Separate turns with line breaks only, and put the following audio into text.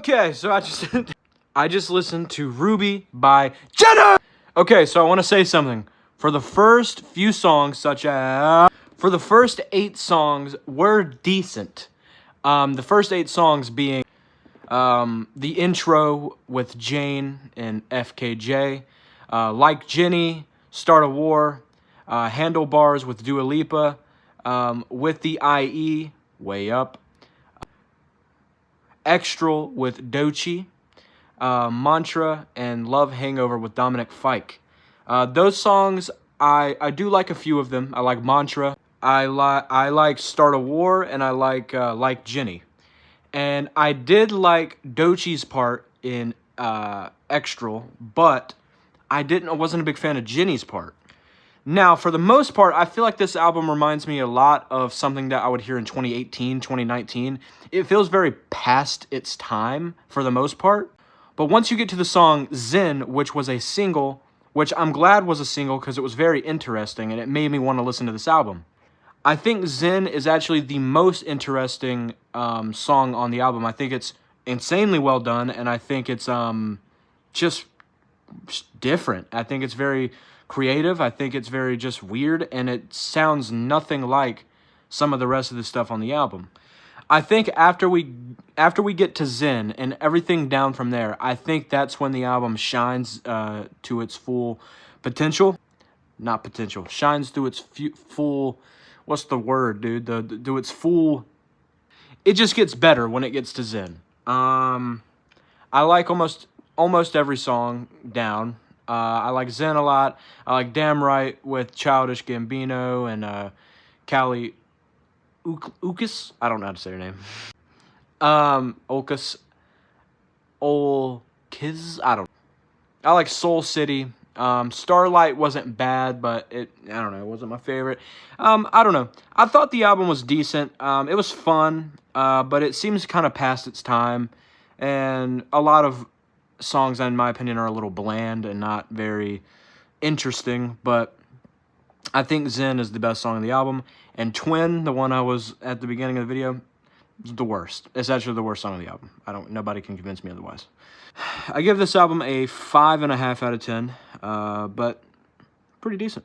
Okay, so I just listened to Ruby by JENNIE. Okay, so I want to say something. For the first few songs, for the first 8 songs were decent. The first 8 songs being the intro with Jane and FKJ, Like Jenny, Start a War, Handlebars with Dua Lipa, With the IE, Way Up, Extra with Doechii, Mantra, and Love Hangover with Dominic Fike. Those songs, I do like a few of them. I like Mantra, I like Start a War, and I like Jennie. And I did like Doechii's part in Extra, but I wasn't a big fan of Jennie's part. Now, for the most part, I feel like this album reminds me a lot of something that I would hear in 2018, 2019. It feels very past its time for the most part. But once you get to the song Zen, which was a single, which I'm glad was a single because it was very interesting and it made me want to listen to this album. I think Zen is actually the most interesting song on the album. I think it's insanely well done, and I think it's just different. I think it's very creative. I think it's very just weird, and it sounds nothing like some of the rest of the stuff on the album. I think after we get to Zen and everything down from there, I think that's when the album shines to its full potential. Not potential. Shines to its full... What's the word, dude? To its full... It just gets better when it gets to Zen. I like almost every song down. I like Zen a lot. I like Damn Right with Childish Gambino and Callie Uchis. I don't know how to say her name. Olkiz. I don't know. I like Soul City. Starlight wasn't bad, but I don't know, it wasn't my favorite. I don't know. I thought the album was decent. It was fun, but it seems kind of past its time. And a lot of songs, in my opinion, are a little bland and not very interesting. But I think Zen is the best song on the album. And Twin, the one I was at the beginning of the video, is the worst. It's actually the worst song on the album. Nobody can convince me otherwise. I give this album a 5.5 out of 10, but pretty decent.